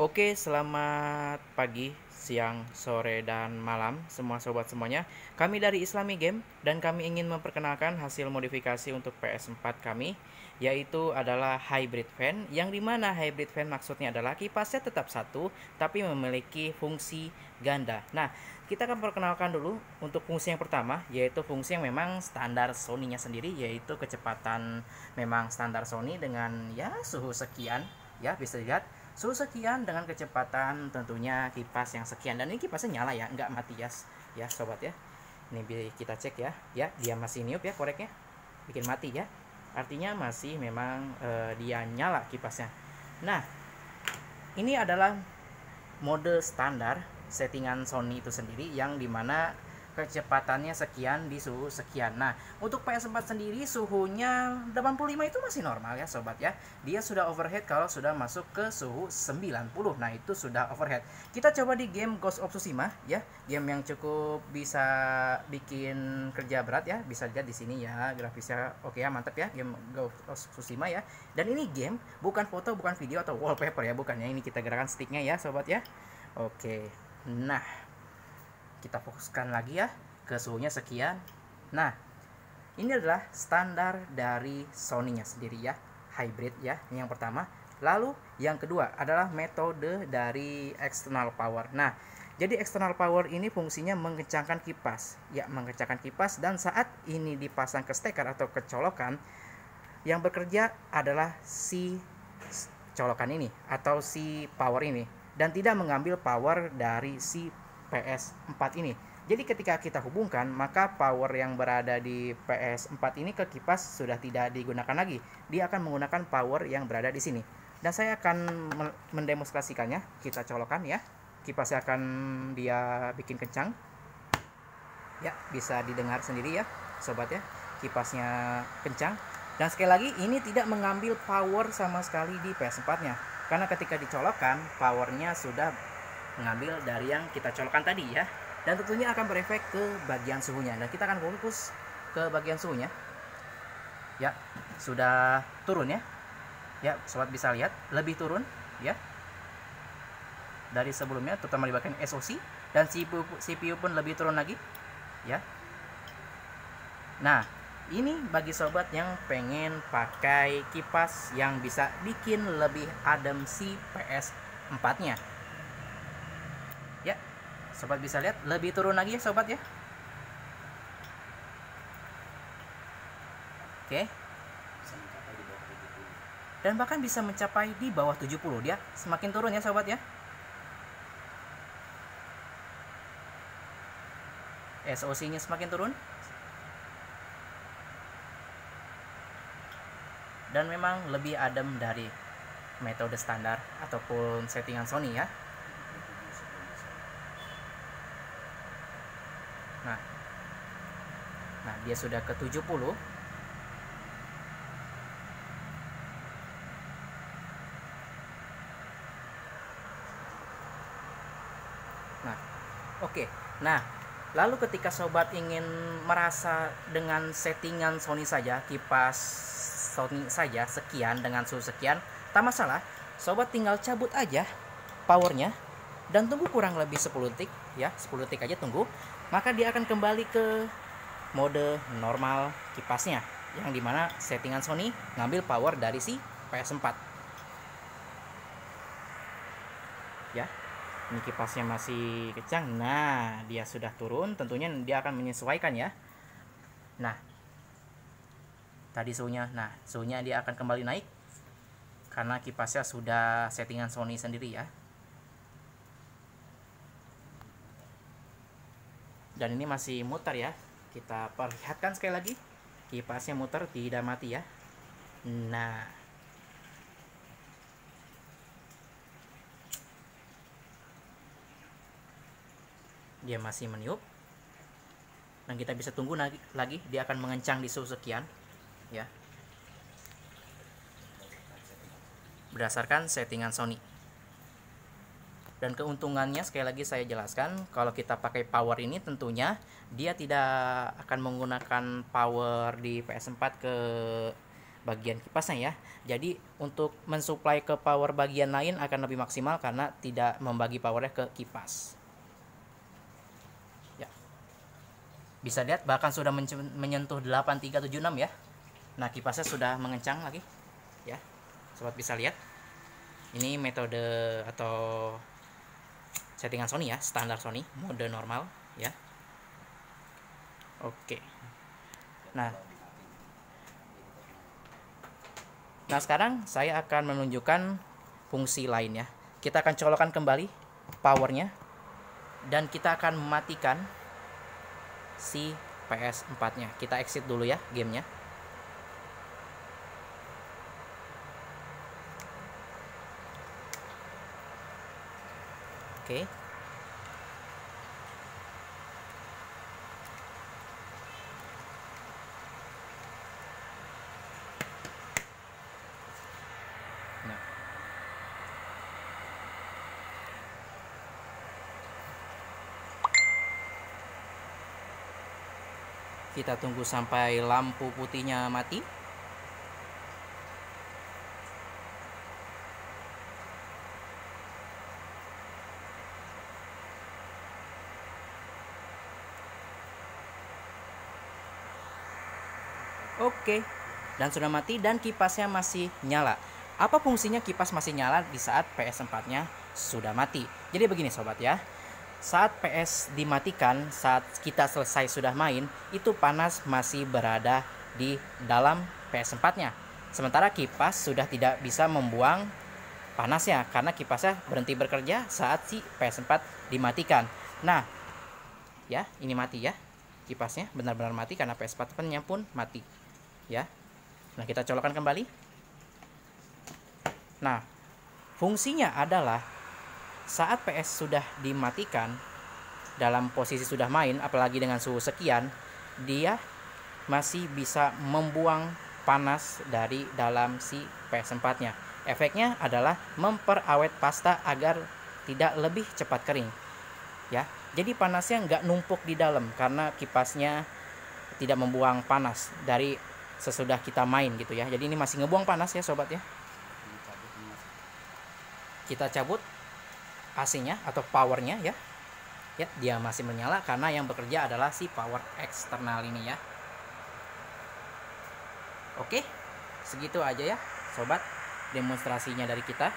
Oke, selamat pagi, siang, sore, dan malam semua sobat semuanya. Kami dari Islami Game dan kami ingin memperkenalkan hasil modifikasi untuk PS4 kami, yaitu adalah hybrid fan, yang dimana hybrid fan maksudnya adalah kipasnya tetap satu tapi memiliki fungsi ganda. Nah, kita akan perkenalkan dulu untuk fungsi yang pertama, yaitu fungsi yang memang standar Sony-nya sendiri, yaitu kecepatan memang standar Sony dengan ya suhu sekian, ya bisa dilihat suhu sekian dengan kecepatan tentunya kipas yang sekian, dan ini kipasnya nyala ya, nggak mati ya, ya sobat ya. Ini kita cek ya, ya dia masih niup ya koreknya, bikin mati ya, artinya masih memang dia nyala kipasnya. Nah, ini adalah mode standar settingan Sony itu sendiri, yang dimana kecepatannya sekian di suhu sekian. Nah, untuk PS4 sendiri suhunya 85 itu masih normal ya sobat ya. Dia sudah overhead kalau sudah masuk ke suhu 90. Nah, itu sudah overhead. Kita coba di game Ghost of Tsushima ya. Game yang cukup bisa bikin kerja berat ya. Bisa lihat di sini ya, grafisnya oke ya, mantap ya game Ghost of Tsushima ya. Dan ini game bukan foto, bukan video atau wallpaper ya, bukannya. Ini kita gerakan sticknya ya sobat ya. Oke. Nah, kita fokuskan lagi ya ke suhunya sekian. Nah, ini adalah standar dari Sony-nya sendiri ya, hybrid ya, ini yang pertama. Lalu yang kedua adalah metode dari external power. Nah, jadi external power ini fungsinya mengencangkan kipas, ya, mengencangkan kipas, dan saat ini dipasang ke steker atau ke colokan, yang bekerja adalah si colokan ini atau si power ini, dan tidak mengambil power dari si PS4 ini. Jadi ketika kita hubungkan, maka power yang berada di PS4 ini ke kipas sudah tidak digunakan lagi. Dia akan menggunakan power yang berada di sini. Dan saya akan mendemonstrasikannya. Kita colokan ya. Kipasnya akan dia bikin kencang. Ya, bisa didengar sendiri ya, sobat ya. Kipasnya kencang. Dan sekali lagi, ini tidak mengambil power sama sekali di PS4-nya. Karena ketika dicolokkan, powernya sudah mengambil dari yang kita colokkan tadi ya. Dan tentunya akan berefek ke bagian suhunya. Dan kita akan fokus ke bagian suhunya. Ya, sudah turun ya. Ya, sobat bisa lihat, lebih turun ya dari sebelumnya, terutama di bagian SoC, dan CPU pun lebih turun lagi ya. Nah, ini bagi sobat yang pengen pakai kipas yang bisa bikin lebih adem si PS4-nya. Ya, sobat bisa lihat lebih turun lagi ya sobat ya. Oke. Dan bahkan bisa mencapai di bawah 70. Dia semakin turun ya sobat ya. SoC-nya semakin turun. Dan memang lebih adem dari metode standar ataupun settingan Sony ya. Nah, dia sudah ke 70. Nah, oke. Nah, lalu ketika sobat ingin merasa dengan settingan Sony saja, kipas Sony saja sekian dengan suhu sekian, tak masalah. Sobat tinggal cabut aja powernya dan tunggu kurang lebih 10 detik ya, 10 detik aja tunggu. Maka dia akan kembali ke mode normal kipasnya, yang dimana settingan Sony ngambil power dari si PS4 ya. Ini kipasnya masih kencang. Nah, dia sudah turun, tentunya dia akan menyesuaikan ya. Nah, tadi suhunya, suhunya dia akan kembali naik karena kipasnya sudah settingan Sony sendiri ya. Dan ini masih muter ya. Kita perlihatkan sekali lagi, kipasnya muter, tidak mati ya. Nah, dia masih meniup, dan kita bisa tunggu lagi dia akan mengencang di suhu sekian ya, berdasarkan settingan Sony. Dan keuntungannya sekali lagi saya jelaskan, kalau kita pakai power ini tentunya dia tidak akan menggunakan power di PS4 ke bagian kipasnya ya. Jadi untuk mensuplai ke power bagian lain akan lebih maksimal karena tidak membagi powernya ke kipas. Ya. Bisa lihat bahkan sudah menyentuh 8376 ya. Nah, kipasnya sudah mengencang lagi. Ya. Sobat bisa lihat. Ini metode atau settingan Sony ya, standar Sony, mode normal ya. Oke. Nah, sekarang saya akan menunjukkan fungsi lainnya. Kita akan colokkan kembali powernya dan kita akan mematikan si PS4-nya. Kita exit dulu ya gamenya. Oke. Nah. Kita tunggu sampai lampu putihnya mati. Oke, dan sudah mati dan kipasnya masih nyala. Apa fungsinya kipas masih nyala di saat PS4-nya sudah mati? Jadi begini sobat ya. Saat PS dimatikan, saat kita selesai sudah main, itu panas masih berada di dalam PS4-nya. Sementara kipas sudah tidak bisa membuang panasnya karena kipasnya berhenti bekerja saat si PS4 dimatikan. Nah, ya, ini mati ya. Kipasnya benar-benar mati karena PS4-nya pun mati. Ya. Nah, kita colokkan kembali. Nah, fungsinya adalah saat PS sudah dimatikan dalam posisi sudah main, apalagi dengan suhu sekian, dia masih bisa membuang panas dari dalam si PS4-nya. Efeknya adalah memperawet pasta agar tidak lebih cepat kering. Ya, jadi panasnya nggak numpuk di dalam karena kipasnya tidak membuang panas dari sesudah kita main gitu ya. Jadi ini masih ngebuang panas ya sobat ya. Kita cabut AC-nya atau powernya ya. Ya, dia masih menyala karena yang bekerja adalah si power eksternal ini ya. Oke, segitu aja ya sobat demonstrasinya dari kita.